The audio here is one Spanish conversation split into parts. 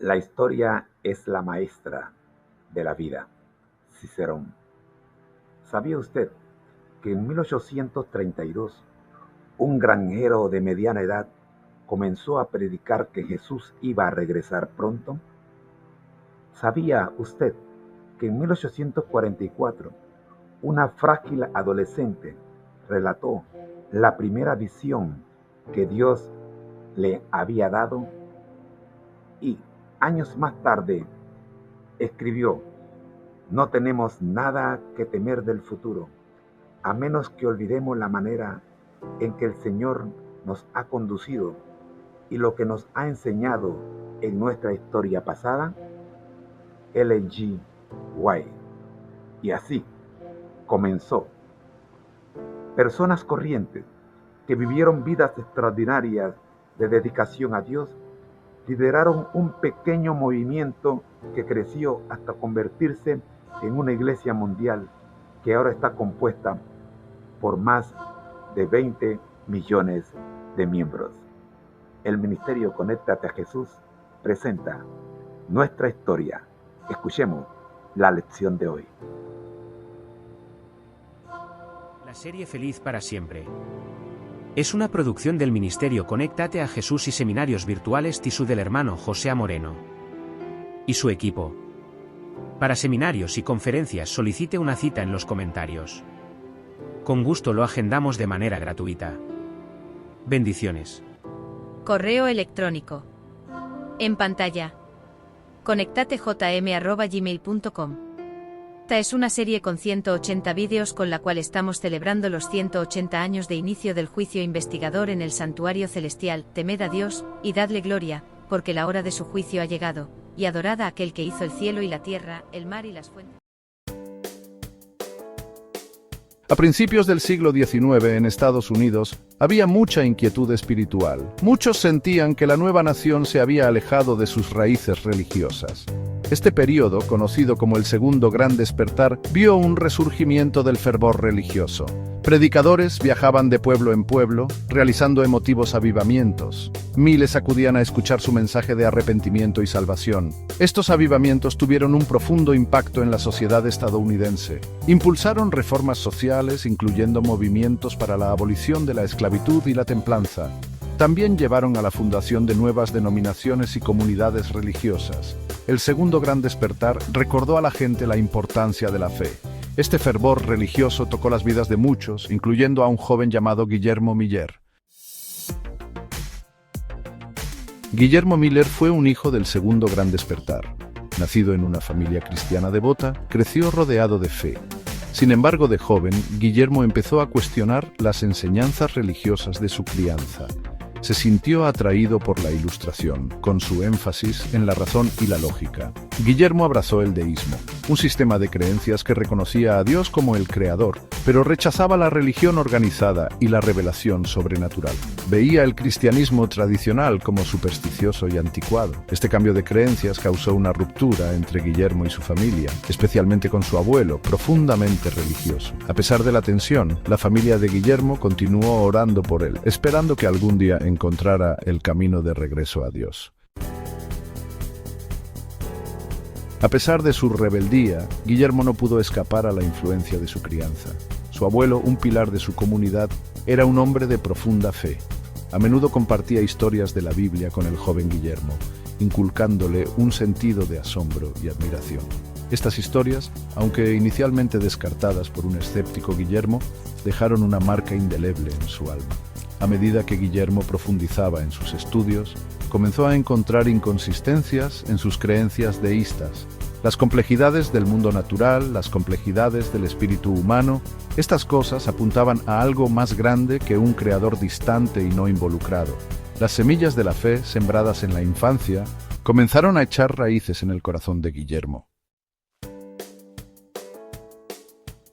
La historia es la maestra de la vida. Cicerón. ¿Sabía usted que en 1832 un granjero de mediana edad comenzó a predicar que Jesús iba a regresar pronto? ¿Sabía usted que en 1844 una frágil adolescente relató la primera visión que Dios le había dado? Y años más tarde escribió: no tenemos nada que temer del futuro, a menos que olvidemos la manera en que el Señor nos ha conducido y lo que nos ha enseñado en nuestra historia pasada. Ellen G. White. Y así comenzó. Personas corrientes que vivieron vidas extraordinarias de dedicación a Dios lideraron un pequeño movimiento que creció hasta convertirse en una iglesia mundial que ahora está compuesta por más de 20 millones de miembros. El Ministerio Conéctate a Jesús presenta nuestra historia. Escuchemos la lección de hoy. La serie Feliz para Siempre es una producción del Ministerio Conéctate a Jesús y Seminarios Virtuales TISU del hermano José Moreno y su equipo. Para seminarios y conferencias solicite una cita en los comentarios. Con gusto lo agendamos de manera gratuita. Bendiciones. Correo electrónico. En pantalla. conectatejm@gmail.com. Esta es una serie con 180 vídeos con la cual estamos celebrando los 180 años de inicio del juicio investigador en el santuario celestial. Temed a Dios, y dadle gloria, porque la hora de su juicio ha llegado, y adorad a aquel que hizo el cielo y la tierra, el mar y las fuentes. A principios del siglo XIX en Estados Unidos había mucha inquietud espiritual. Muchos sentían que la nueva nación se había alejado de sus raíces religiosas. Este periodo, conocido como el Segundo Gran Despertar, vio un resurgimiento del fervor religioso. Predicadores viajaban de pueblo en pueblo, realizando emotivos avivamientos. Miles acudían a escuchar su mensaje de arrepentimiento y salvación. Estos avivamientos tuvieron un profundo impacto en la sociedad estadounidense. Impulsaron reformas sociales, incluyendo movimientos para la abolición de la esclavitud y la templanza. También llevaron a la fundación de nuevas denominaciones y comunidades religiosas. El Segundo Gran Despertar recordó a la gente la importancia de la fe. Este fervor religioso tocó las vidas de muchos, incluyendo a un joven llamado Guillermo Miller. Guillermo Miller fue un hijo del Segundo Gran Despertar. Nacido en una familia cristiana devota, creció rodeado de fe. Sin embargo, de joven, Guillermo empezó a cuestionar las enseñanzas religiosas de su crianza. Se sintió atraído por la ilustración, con su énfasis en la razón y la lógica. Guillermo abrazó el deísmo, un sistema de creencias que reconocía a Dios como el creador, pero rechazaba la religión organizada y la revelación sobrenatural. Veía el cristianismo tradicional como supersticioso y anticuado. Este cambio de creencias causó una ruptura entre Guillermo y su familia, especialmente con su abuelo, profundamente religioso. A pesar de la tensión, la familia de Guillermo continuó orando por él, esperando que algún día encontrara el camino de regreso a Dios. A pesar de su rebeldía, Guillermo no pudo escapar a la influencia de su crianza. Su abuelo, un pilar de su comunidad, era un hombre de profunda fe. A menudo compartía historias de la Biblia con el joven Guillermo, inculcándole un sentido de asombro y admiración. Estas historias, aunque inicialmente descartadas por un escéptico Guillermo, dejaron una marca indeleble en su alma. A medida que Guillermo profundizaba en sus estudios, comenzó a encontrar inconsistencias en sus creencias deístas. Las complejidades del mundo natural, las complejidades del espíritu humano, estas cosas apuntaban a algo más grande que un creador distante y no involucrado. Las semillas de la fe, sembradas en la infancia, comenzaron a echar raíces en el corazón de Guillermo.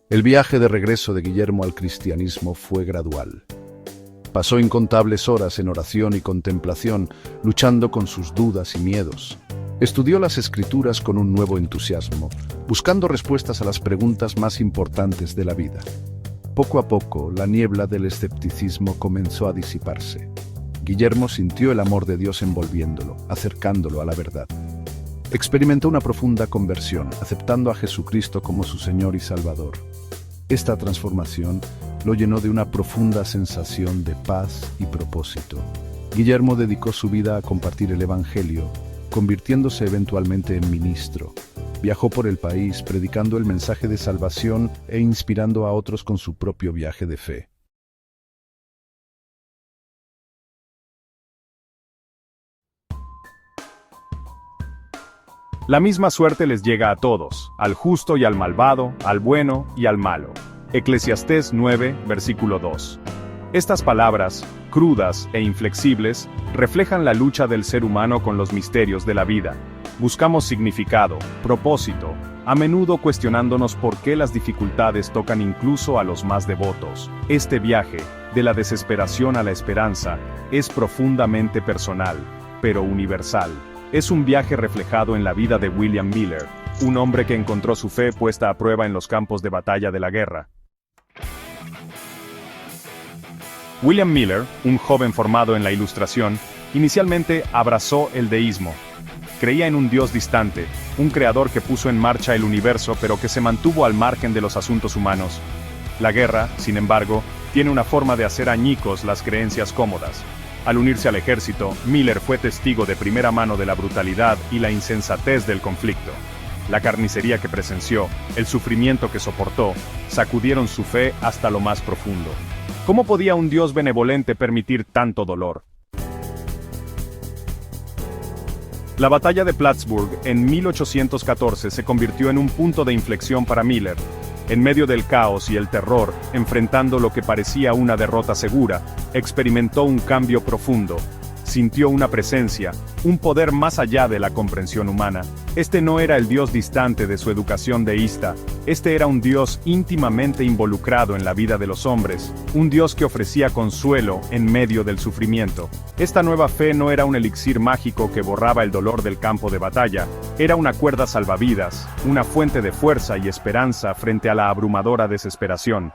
El viaje de regreso de Guillermo al cristianismo fue gradual. Pasó incontables horas en oración y contemplación, luchando con sus dudas y miedos. Estudió las Escrituras con un nuevo entusiasmo, buscando respuestas a las preguntas más importantes de la vida. Poco a poco, la niebla del escepticismo comenzó a disiparse. Guillermo sintió el amor de Dios envolviéndolo, acercándolo a la verdad. experimentó una profunda conversión, aceptando a Jesucristo como su Señor y Salvador. Esta transformación lo llenó de una profunda sensación de paz y propósito. Guillermo dedicó su vida a compartir el Evangelio, convirtiéndose eventualmente en ministro. Viajó por el país predicando el mensaje de salvación e inspirando a otros con su propio viaje de fe. La misma suerte les llega a todos, al justo y al malvado, al bueno y al malo. Eclesiastés 9, versículo 2. Estas palabras, crudas e inflexibles, reflejan la lucha del ser humano con los misterios de la vida. Buscamos significado, propósito, a menudo cuestionándonos por qué las dificultades tocan incluso a los más devotos. Este viaje, de la desesperación a la esperanza, es profundamente personal, pero universal. Es un viaje reflejado en la vida de William Miller, un hombre que encontró su fe puesta a prueba en los campos de batalla de la guerra. William Miller, un joven formado en la Ilustración, inicialmente abrazó el deísmo. Creía en un Dios distante, un creador que puso en marcha el universo pero que se mantuvo al margen de los asuntos humanos. La guerra, sin embargo, tiene una forma de hacer añicos las creencias cómodas. Al unirse al ejército, Miller fue testigo de primera mano de la brutalidad y la insensatez del conflicto. La carnicería que presenció, el sufrimiento que soportó, sacudieron su fe hasta lo más profundo. ¿Cómo podía un Dios benevolente permitir tanto dolor? La batalla de Plattsburgh en 1814 se convirtió en un punto de inflexión para Miller. En medio del caos y el terror, enfrentando lo que parecía una derrota segura, experimentó un cambio profundo. Sintió una presencia, un poder más allá de la comprensión humana. Este no era el Dios distante de su educación deísta, este era un Dios íntimamente involucrado en la vida de los hombres, un Dios que ofrecía consuelo en medio del sufrimiento. Esta nueva fe no era un elixir mágico que borraba el dolor del campo de batalla, era una cuerda salvavidas, una fuente de fuerza y esperanza frente a la abrumadora desesperación.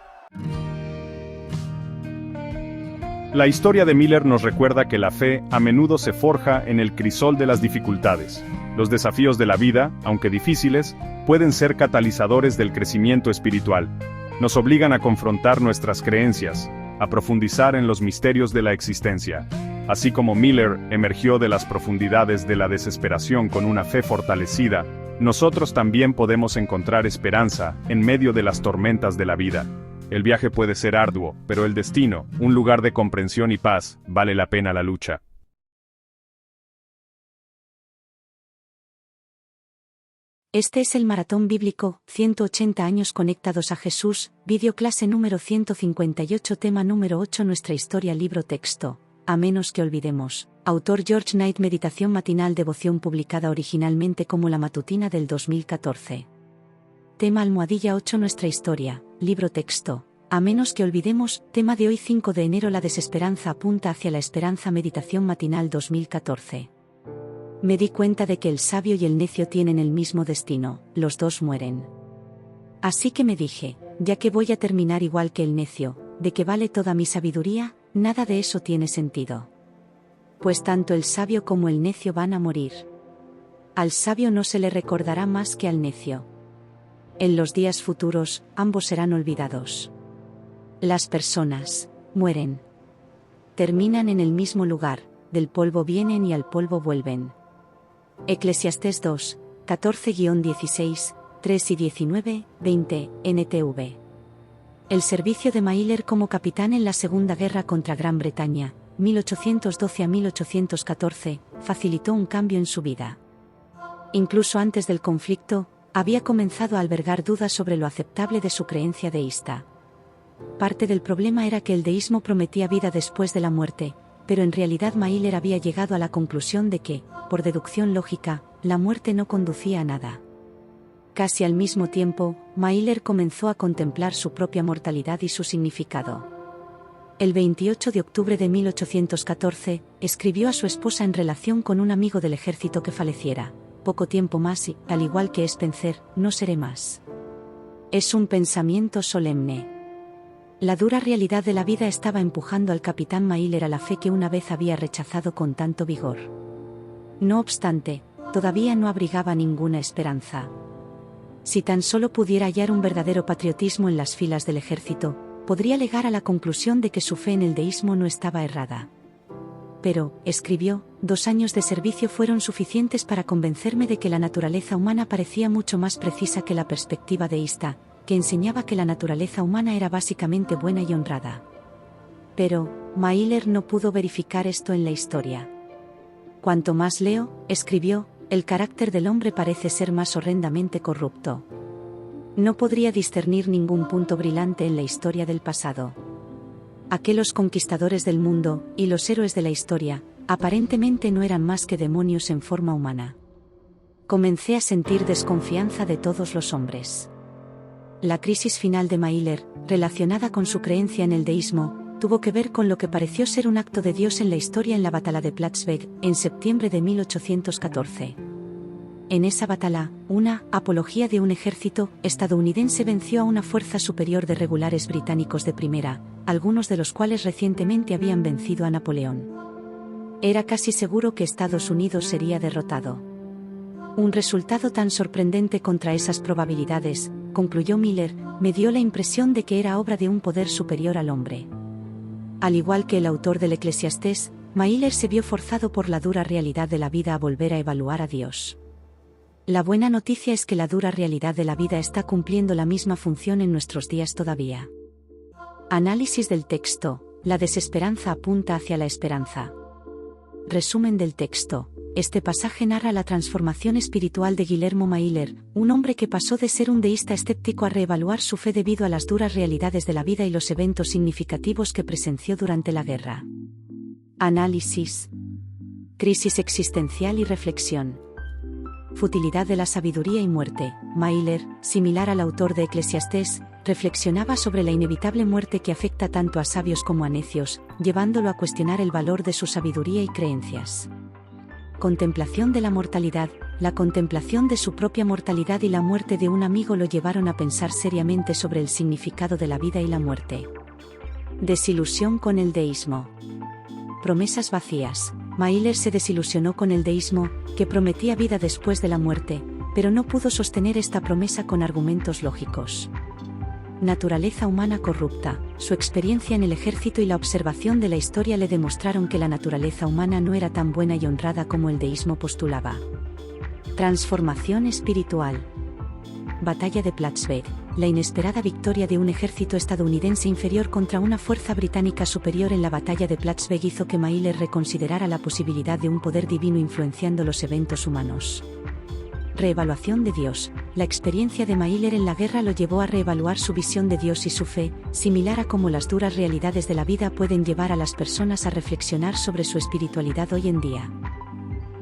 La historia de Miller nos recuerda que la fe a menudo se forja en el crisol de las dificultades. Los desafíos de la vida, aunque difíciles, pueden ser catalizadores del crecimiento espiritual. Nos obligan a confrontar nuestras creencias, a profundizar en los misterios de la existencia. Así como Miller emergió de las profundidades de la desesperación con una fe fortalecida, nosotros también podemos encontrar esperanza en medio de las tormentas de la vida. El viaje puede ser arduo, pero el destino, un lugar de comprensión y paz, vale la pena la lucha. Este es el Maratón Bíblico, 180 años conectados a Jesús, videoclase número 158, tema número 8, nuestra historia, libro texto. A menos que olvidemos. Autor George Knight, meditación matinal, devoción publicada originalmente como la matutina del 2014. Tema almohadilla 8, nuestra historia, libro texto. A menos que olvidemos, tema de hoy 5 de enero, la desesperanza apunta hacia la esperanza, meditación matinal 2014. Me di cuenta de que el sabio y el necio tienen el mismo destino, los dos mueren. Así que me dije, ya que voy a terminar igual que el necio, ¿de qué vale toda mi sabiduría? Nada de eso tiene sentido. Pues tanto el sabio como el necio van a morir. Al sabio no se le recordará más que al necio. En los días futuros, ambos serán olvidados. Las personas mueren. Terminan en el mismo lugar, del polvo vienen y al polvo vuelven. Eclesiastés 2, 14-16, 3 y 19, 20, NTV. El servicio de Miller como capitán en la Segunda Guerra contra Gran Bretaña, 1812 a 1814, facilitó un cambio en su vida. Incluso antes del conflicto, había comenzado a albergar dudas sobre lo aceptable de su creencia deísta. Parte del problema era que el deísmo prometía vida después de la muerte, pero en realidad Miller había llegado a la conclusión de que, por deducción lógica, la muerte no conducía a nada. Casi al mismo tiempo, Miller comenzó a contemplar su propia mortalidad y su significado. El 28 de octubre de 1814, escribió a su esposa en relación con un amigo del ejército que falleciera: poco tiempo más y, al igual que Spencer, no seré más. Es un pensamiento solemne. La dura realidad de la vida estaba empujando al capitán Miller a la fe que una vez había rechazado con tanto vigor. No obstante, todavía no abrigaba ninguna esperanza. Si tan solo pudiera hallar un verdadero patriotismo en las filas del ejército, podría llegar a la conclusión de que su fe en el deísmo no estaba errada. Pero, escribió, 2 años de servicio fueron suficientes para convencerme de que la naturaleza humana parecía mucho más precisa que la perspectiva deísta, que enseñaba que la naturaleza humana era básicamente buena y honrada. Pero, Mailer no pudo verificar esto en la historia. Cuanto más leo, escribió, el carácter del hombre parece ser más horrendamente corrupto. No podría discernir ningún punto brillante en la historia del pasado. Aquellos conquistadores del mundo, y los héroes de la historia, aparentemente no eran más que demonios en forma humana. Comencé a sentir desconfianza de todos los hombres. La crisis final de Mailer, relacionada con su creencia en el deísmo, tuvo que ver con lo que pareció ser un acto de Dios en la historia en la batalla de Plattsburgh, en septiembre de 1814. En esa batalla, una apología de un ejército estadounidense venció a una fuerza superior de regulares británicos de primera, algunos de los cuales recientemente habían vencido a Napoleón. Era casi seguro que Estados Unidos sería derrotado. Un resultado tan sorprendente contra esas probabilidades, concluyó Miller, me dio la impresión de que era obra de un poder superior al hombre. Al igual que el autor del Eclesiastés, Mailer se vio forzado por la dura realidad de la vida a volver a evaluar a Dios. La buena noticia es que la dura realidad de la vida está cumpliendo la misma función en nuestros días todavía. Análisis del texto. La desesperanza apunta hacia la esperanza. Resumen del texto. Este pasaje narra la transformación espiritual de Guillermo Mailer, un hombre que pasó de ser un deísta escéptico a reevaluar su fe debido a las duras realidades de la vida y los eventos significativos que presenció durante la guerra. Análisis. Crisis existencial y reflexión. Futilidad de la sabiduría y muerte. Mailer, similar al autor de Eclesiastés, reflexionaba sobre la inevitable muerte que afecta tanto a sabios como a necios, llevándolo a cuestionar el valor de su sabiduría y creencias. Contemplación de la mortalidad. La contemplación de su propia mortalidad y la muerte de un amigo lo llevaron a pensar seriamente sobre el significado de la vida y la muerte. Desilusión con el deísmo. Promesas vacías. Mailer se desilusionó con el deísmo, que prometía vida después de la muerte, pero no pudo sostener esta promesa con argumentos lógicos. Naturaleza humana corrupta. Su experiencia en el ejército y la observación de la historia le demostraron que la naturaleza humana no era tan buena y honrada como el deísmo postulaba. Transformación espiritual. Batalla de Plattsburgh. La inesperada victoria de un ejército estadounidense inferior contra una fuerza británica superior en la batalla de Plattsburgh hizo que Mailer reconsiderara la posibilidad de un poder divino influenciando los eventos humanos. Reevaluación de Dios. La experiencia de Mailer en la guerra lo llevó a reevaluar su visión de Dios y su fe, similar a cómo las duras realidades de la vida pueden llevar a las personas a reflexionar sobre su espiritualidad hoy en día.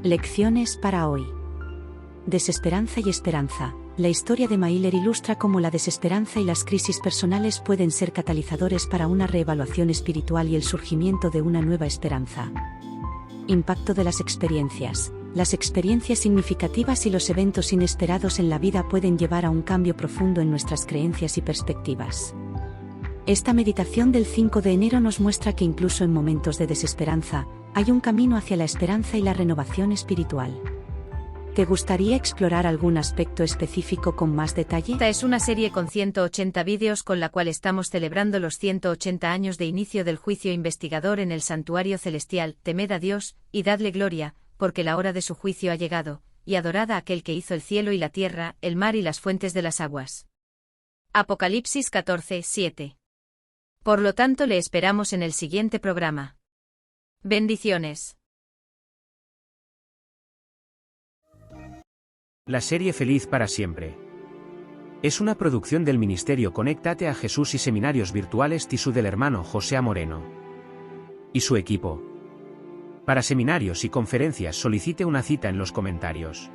Lecciones para hoy. Desesperanza y esperanza. La historia de Mailer ilustra cómo la desesperanza y las crisis personales pueden ser catalizadores para una reevaluación espiritual y el surgimiento de una nueva esperanza. Impacto de las experiencias. Las experiencias significativas y los eventos inesperados en la vida pueden llevar a un cambio profundo en nuestras creencias y perspectivas. Esta meditación del 5 de enero nos muestra que incluso en momentos de desesperanza, hay un camino hacia la esperanza y la renovación espiritual. ¿Te gustaría explorar algún aspecto específico con más detalle? Esta es una serie con 180 vídeos con la cual estamos celebrando los 180 años de inicio del juicio investigador en el santuario celestial. Temed a Dios, y dadle gloria, porque la hora de su juicio ha llegado, y adorad a aquel que hizo el cielo y la tierra, el mar y las fuentes de las aguas. Apocalipsis 14:7. Por lo tanto le esperamos en el siguiente programa. Bendiciones. La serie Feliz para siempre. Es una producción del Ministerio Conéctate a Jesús y Seminarios Virtuales TISU del hermano José Moreno y su equipo. Para seminarios y conferencias solicite una cita en los comentarios.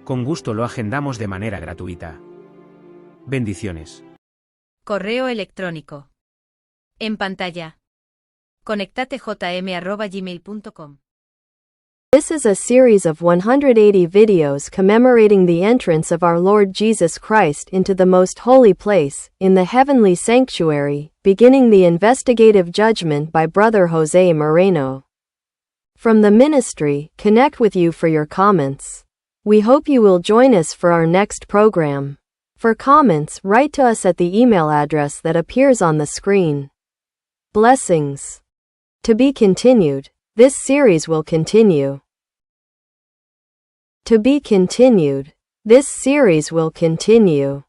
Con gusto lo agendamos de manera gratuita. Bendiciones. Correo electrónico. En pantalla. conectatejm@gmail.com. This is a series of 180 videos commemorating the entrance of our Lord Jesus Christ into the most holy place, in the heavenly sanctuary, beginning the investigative judgment by Brother Jose Moreno. from the ministry, connect with you for your comments. We hope you will join us for our next program. For comments, write to us at the email address that appears on the screen. Blessings. To be continued. This series will continue. To be continued. This series will continue.